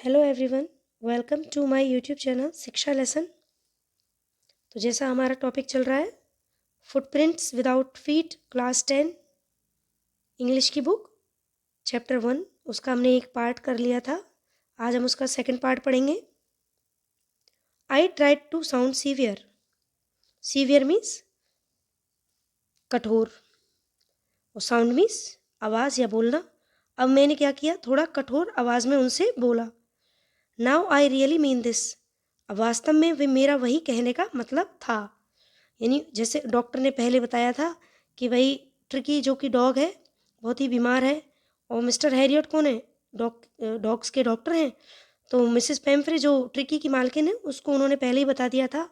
Hello everyone, welcome to my YouTube channel Shiksha lesson. तो जैसा हमारा टॉपिक चल रहा है footprints without feet, class 10 English की बुक चैप्टर 1, उसका हमने एक पार्ट कर लिया था। आज हम उसका सेकंड पार्ट पढ़ेंगे। I tried to sound severe. Severe means कठोर और साउंड मीन्स आवाज़ या बोलना। अब मैंने क्या किया, थोड़ा कठोर आवाज़ में उनसे बोला। Now I really mean this. अब वास्तव में वे मेरा वही कहने का मतलब था। यानी जैसे डॉक्टर ने पहले बताया था कि भाई ट्रिकी जो कि डॉग है बहुत ही बीमार है, और मिस्टर हैरियट कौन है, डॉग्स के डॉक्टर हैं। तो मिसेस पेम्फ्रे जो ट्रिकी की मालकिन है उसको उन्होंने पहले ही बता दिया था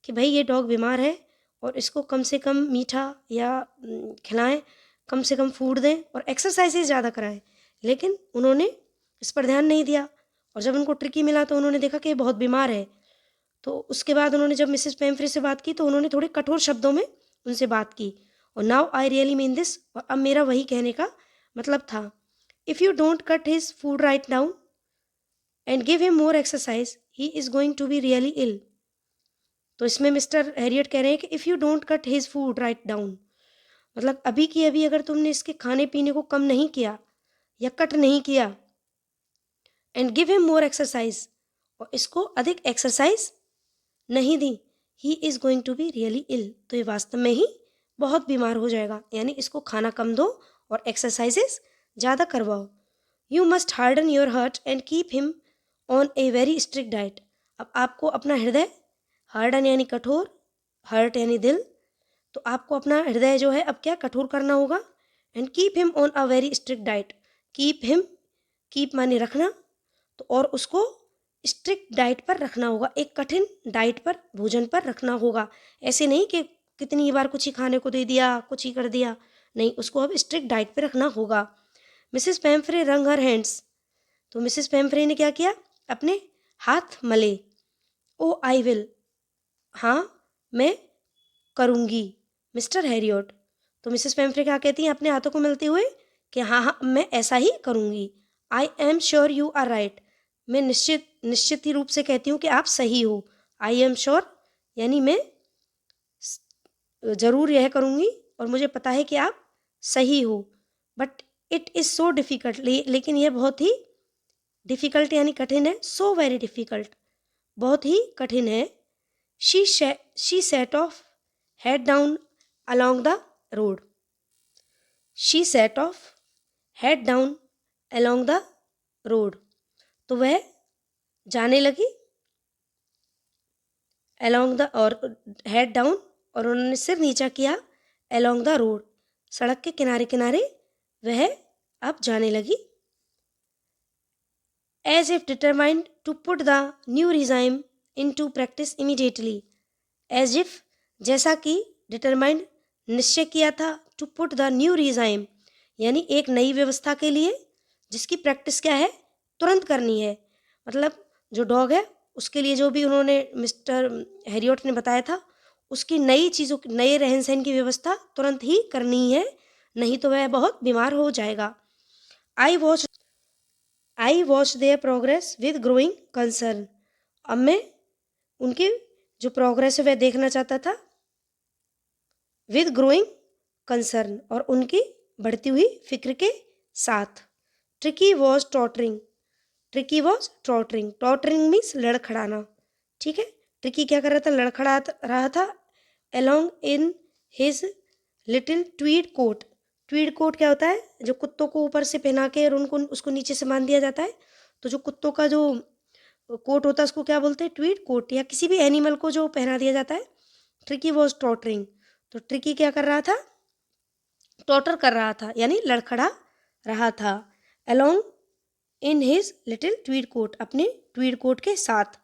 कि भाई ये डॉग बीमार है और इसको कम से कम मीठा या खिलाएं, कम से कम फूड दें और एक्सरसाइजेज ज़्यादा कराएं। लेकिन उन्होंने इस पर ध्यान नहीं दिया, और जब उनको ट्रिकी मिला तो उन्होंने देखा कि ये बहुत बीमार है। तो उसके बाद उन्होंने जब मिसेस पेम्फ्रे से बात की तो उन्होंने थोड़े कठोर शब्दों में उनसे बात की, और now I really mean this, और अब मेरा वही कहने का मतलब था। If you don't cut his food right down and give him more exercise he is going to be really ill. तो इसमें मिस्टर हैरियट कह रहे हैं कि if you don't cut his food right down, मतलब अभी की अभी अगर तुमने इसके खाने पीने को कम नहीं किया या कट नहीं किया, and give him more exercise, और इसको अधिक एक्सरसाइज नहीं दी, he is going to be really ill, तो ये वास्तव में ही बहुत बीमार हो जाएगा। यानी इसको खाना कम दो और एक्सरसाइजेस ज़्यादा करवाओ। You must harden your heart and keep him on a very strict diet. अब आपको अपना हृदय, हार्डन यानी कठोर, हर्ट यानी दिल, तो आपको अपना हृदय जो है अब क्या कठोर करना होगा। And keep him on a very strict diet. Keep him, keep माने रखना, तो और उसको स्ट्रिक्ट डाइट पर रखना होगा, एक कठिन डाइट पर, भोजन पर रखना होगा। ऐसे नहीं कि कितनी बार कुछ ही खाने को दे दिया, कुछ ही कर दिया, नहीं, उसको अब स्ट्रिक्ट डाइट पर रखना होगा। मिसेस पेम्फ्रे रंग हर हैंड्स। तो मिसेस पेम्फ्रे ने क्या किया, अपने हाथ मले। ओ आई विल, हाँ मैं करूँगी। मिस्टर हैरियट, तो मिसेस पेम्फ्रे क्या कहती हैं अपने हाथों को मिलते हुए कि हाँ हाँ मैं ऐसा ही करूँगी। I am sure you are right, मैं निश्चित ही रूप से कहती हूँ कि आप सही हो। आई एम श्योर यानी मैं ज़रूर यह करूँगी और मुझे पता है कि आप सही हो। But it is so difficult, लेकिन यह बहुत ही डिफ़िकल्ट यानी कठिन है। सो वेरी डिफ़िकल्ट, बहुत ही कठिन है। She said of head down along the road. She set off head down along the road. तो वह जाने लगी along the, और head down, और उन्होंने सिर नीचा किया along the road, सड़क के किनारे किनारे वह अब जाने लगी। as if determined to put the new regime into practice immediately. as if जैसा कि determined निश्चय किया था, to put the new regime यानी एक नई व्यवस्था के लिए जिसकी प्रैक्टिस क्या है, तुरंत करनी है। मतलब जो डॉग है उसके लिए जो भी उन्होंने मिस्टर हैरियट ने बताया था, उसकी नई चीज़ों, नए रहन सहन की व्यवस्था तुरंत ही करनी है, नहीं तो वह बहुत बीमार हो जाएगा। I watch there progress with growing concern. अब मैं उनकी जो प्रोग्रेस है वह देखना चाहता था विद ग्रोइंग कंसर्न, और उनकी बढ़ती हुई फिक्र के साथ। Tricki was tottering. Tricki was tottering, tottering means लड़खड़ाना, ठीक है। ट्रिकी क्या कर रहा था, लड़खड़ा रहा था along in his little tweed coat. Tweed coat क्या होता है, जो कुत्तों को ऊपर से पहना के और उनको उसको नीचे से बांध दिया जाता है। तो जो कुत्तों का जो कोट होता है उसको क्या बोलते हैं, ट्वीड कोट, या किसी भी एनिमल को जो पहना दिया जाता है। ट्रिकी वॉज टॉटरिंग, तो ट्रिकी क्या कर रहा था, टॉटर कर रहा था यानी लड़खड़ा रहा था। Along in his little tweed coat, अपने ट्वीड कोट के साथ।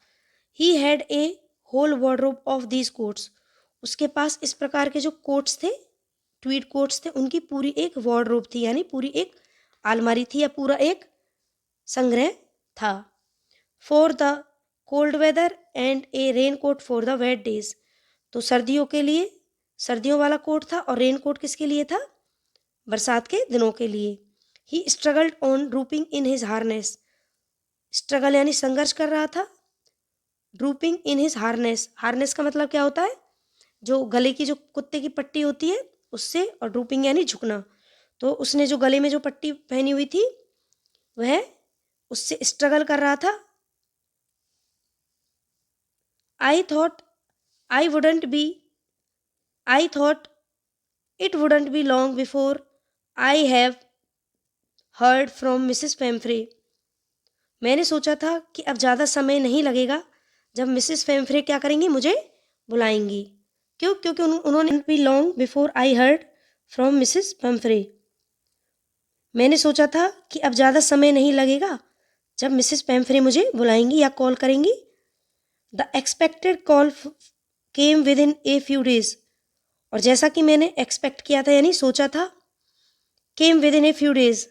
He had a whole wardrobe of these coats, उसके पास इस प्रकार के जो कोट्स थे, ट्वीड कोट्स थे, उनकी पूरी एक वार्डरोब थी, यानी पूरी एक अलमारी थी या पूरा एक संग्रह था। For the cold weather and a rain coat for the wet days, तो सर्दियों के लिए सर्दियों वाला कोट था, और रेन कोट किसके लिए था, बरसात के दिनों के लिए। He struggled on drooping in his harness, struggle यानी संघर्ष कर रहा था। Drooping in his harness, harness का मतलब क्या होता है, जो गले की जो कुत्ते की पट्टी होती है उससे, और ड्रूपिंग यानी झुकना। तो उसने जो गले में जो पट्टी पहनी हुई थी वह उससे स्ट्रगल कर रहा था। I thought I wouldn't be I thought it wouldn't be long before I have heard from Mrs Pumphrey. मैंने सोचा था कि अब ज़्यादा समय नहीं लगेगा जब मिसेस पेम्फ्रे क्या करेंगी, मुझे बुलाएंगी। क्यों? क्योंकि उन्होंने be long before I heard from Mrs Pumphrey. मैंने सोचा था कि अब ज़्यादा समय नहीं लगेगा जब मिसेस पेम्फ्रे मुझे बुलाएंगी या कॉल करेंगी। The expected call came with in a few days, और जैसा कि मैंने एक्सपेक्ट किया था यानी सोचा था, came with in a few days,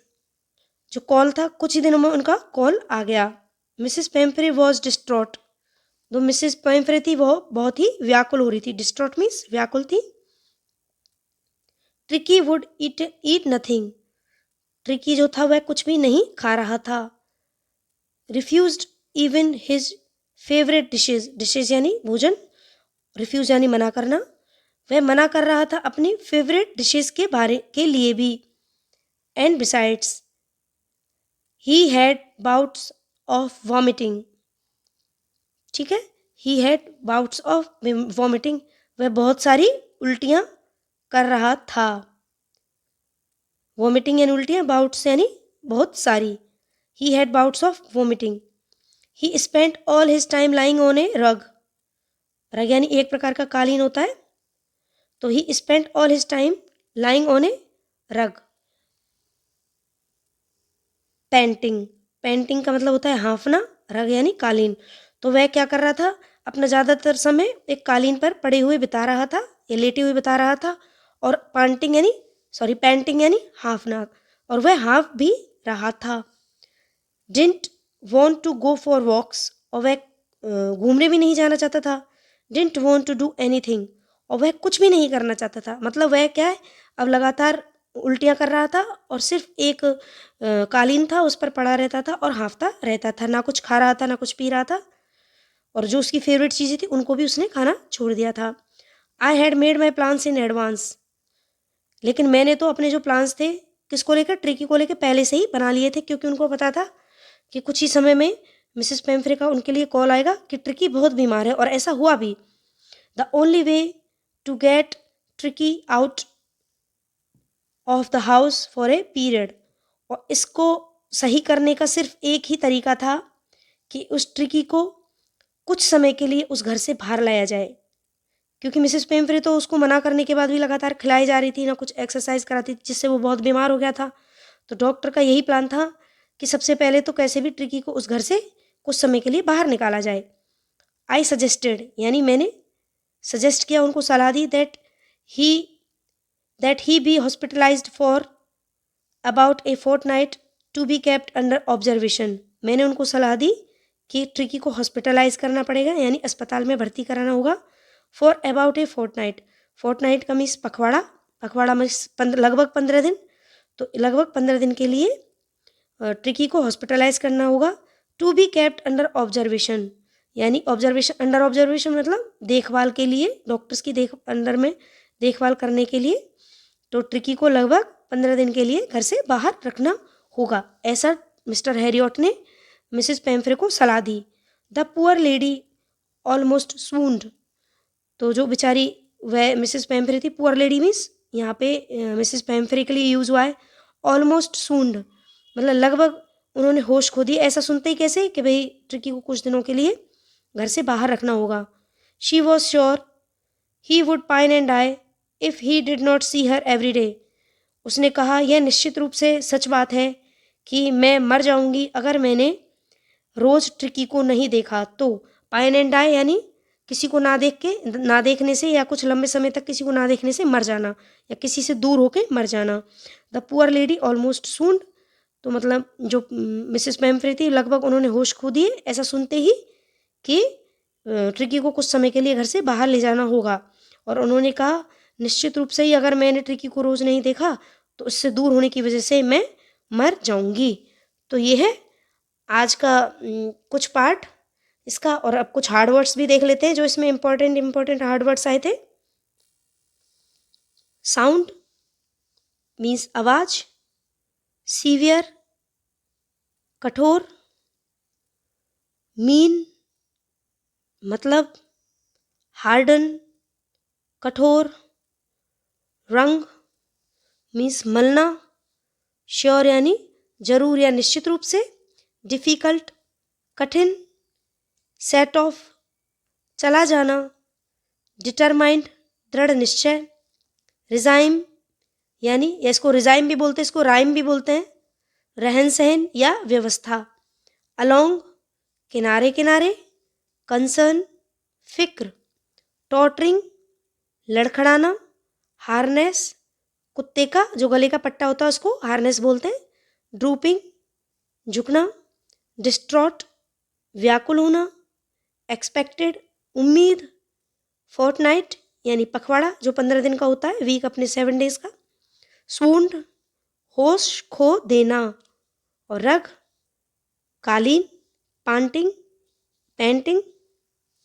जो कॉल था कुछ ही दिनों में उनका कॉल आ गया। मिसेस पेम्फ्रे वॉज डिस्ट्रॉट, जो मिसेस पेम्फ्रे थी वो बहुत ही व्याकुल हो रही थी। डिस्ट्रॉट मीन्स व्याकुल थी। Tricky would eat nothing, tricky जो था वह कुछ भी नहीं खा रहा था। Refused even his favourite dishes, dishes यानी भोजन, रिफ्यूज यानी मना करना, वह मना कर रहा था अपनी फेवरेट डिशेज के बारे के लिए भी। And besides he had bouts of vomiting, ठीक है, ही हैड बाउट्स ऑफ वॉमिटिंग, वह बहुत सारी उल्टियां कर रहा था। वॉमिटिंग यानी उल्टियां, बाउट्स यानी बहुत सारी। He had bouts of vomiting. He spent all his time lying on a rug, rug यानी एक प्रकार का कालीन होता है। तो he spent all his time lying on a rug. Painting, painting का मतलब होता है हाँफना, रग यानी कालीन। तो वह क्या कर रहा था, अपना ज़्यादातर समय एक कालीन पर पड़े हुए बिता रहा था या लेटे हुए बिता रहा था। और पेंटिंग यानी हाँफना, और वह हाँफ भी रहा था। Didn't want to go for walks, और वह घूमने भी नहीं जाना चाहता था। Didn't want to do anything, और वह कुछ भी नहीं करना चाहता था। मतलब वह क्या है, अब लगातार उल्टियाँ कर रहा था और सिर्फ एक कालीन था उस पर पड़ा रहता था और हाँफता रहता था, ना कुछ खा रहा था ना कुछ पी रहा था, और जो उसकी फेवरेट चीज़ें थी उनको भी उसने खाना छोड़ दिया था। I had made my plans in advance, लेकिन मैंने तो अपने जो प्लान्स थे किसको लेकर, ट्रिकी को लेकर पहले से ही बना लिए थे, क्योंकि उनको पता था कि कुछ ही समय में मिसेस पेम्फ्रे का उनके लिए कॉल आएगा कि ट्रिकी बहुत बीमार है, और ऐसा हुआ भी। The only way to get Tricki out of the house for a period, और इसको सही करने का सिर्फ एक ही तरीका था कि उस ट्रिकी को कुछ समय के लिए उस घर से बाहर लाया जाए, क्योंकि मिसेस पेम्फ्रे तो उसको मना करने के बाद भी लगातार खिलाई जा रही थी, ना कुछ एक्सरसाइज कराती थी, जिससे वो बहुत बीमार हो गया था। तो डॉक्टर का यही प्लान था कि सबसे पहले तो कैसे भी ट्रिकी को उस घर से कुछ समय के लिए बाहर निकाला जाए। आई सजेस्टेड यानी मैंने सजेस्ट किया, उनको सलाह दी, that he be hospitalised for about a fortnight to be kept under observation. मैंने उनको सलाह दी कि ट्रिकी को हॉस्पिटलाइज करना पड़ेगा, यानी अस्पताल में भर्ती कराना होगा। For about a fortnight, fortnight का मीन्स पखवाड़ा, पखवाड़ा में लगभग 15 दिन, तो लगभग 15 दिन के लिए ट्रिकी को हॉस्पिटलाइज करना होगा। To be kept under observation, यानी ऑब्जर्वेशन, अंडर ऑब्जर्वेशन मतलब देखभाल के लिए, डॉक्टर्स की अंडर में देखभाल करने के लिए। तो ट्रिकी को लगभग 15 दिन के लिए घर से बाहर रखना होगा, ऐसा मिस्टर हैरियट ने मिसेस पेम्फ्रे को सलाह दी। द पुअर लेडी ऑलमोस्ट स्वून्ड, तो जो बेचारी वह मिसेस पेम्फ्रे थी, पुअर लेडी मीन्स यहाँ पे मिसेस पेम्फ्रे के लिए यूज़ हुआ है। ऑलमोस्ट सूंड मतलब लगभग उन्होंने होश खो दी, ऐसा सुनते ही कैसे कि भाई ट्रिकी को कुछ दिनों के लिए घर से बाहर रखना होगा। She was sure he would pine and die if he did not see her every day, उसने कहा यह निश्चित रूप से सच बात है कि मैं मर जाऊंगी अगर मैंने रोज़ ट्रिकी को नहीं देखा तो। पाइन एंड डाई यानी किसी को ना देखने से, या कुछ लंबे समय तक किसी को ना देखने से मर जाना, या किसी से दूर होके मर जाना। द पुअर लेडी ऑलमोस्ट सून्ड, तो मतलब जो मिसेस पेम्फ्रे थी लगभग उन्होंने होश खो दिए ऐसा सुनते ही कि ट्रिकी को कुछ समय के लिए घर से बाहर ले जाना होगा। और उन्होंने कहा निश्चित रूप से ही अगर मैंने ट्रिकी को रोज़ नहीं देखा तो इससे दूर होने की वजह से मैं मर जाऊंगी। तो ये है आज का कुछ पार्ट इसका, और अब कुछ हार्ड वर्ड्स भी देख लेते हैं जो इसमें इम्पोर्टेंट हार्ड वर्ड्स आए थे। साउंड मीन्स आवाज, सीवियर कठोर, मीन मतलब हार्डन कठोर, रंग मीन्स मलना, श्योर यानी जरूर या निश्चित रूप से, डिफिकल्ट कठिन, सेट ऑफ चला जाना, डिटरमाइंड दृढ़ निश्चय, रिजाइम यानी, या इसको रिजाइम भी बोलते हैं, इसको राइम भी बोलते हैं, रहन सहन या व्यवस्था, अलोंग किनारे किनारे, कंसर्न फिक्र, टॉटरिंग लड़खड़ाना, हार्नेस कुत्ते का जो गले का पट्टा होता है उसको हार्नेस बोलते हैं, ड्रूपिंग झुकना, डिस्ट्रॉट व्याकुल होना, एक्सपेक्टेड उम्मीद, फोर्टनाइट यानी पखवाड़ा जो 15 दिन का होता है, वीक अपने 7 डेज का, स्वूंड होश खो देना, और रग कालीन, पांटिंग पेंटिंग,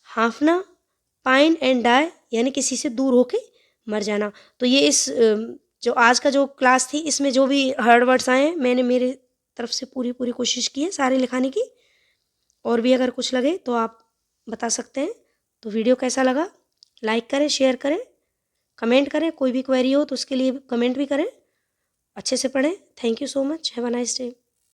हाफना, पाइन एंड डाई यानी किसी से दूर होके मर जाना। तो ये इस जो आज का जो क्लास थी इसमें जो भी हार्ड वर्ड्स आए हैं मैंने मेरे तरफ से पूरी कोशिश की है सारे लिखाने की। और भी अगर कुछ लगे तो आप बता सकते हैं। तो वीडियो कैसा लगा लाइक करें, शेयर करें, कमेंट करें, कोई भी क्वेरी हो तो उसके लिए कमेंट भी करें। अच्छे से पढ़ें। Thank you so much. Have a nice day.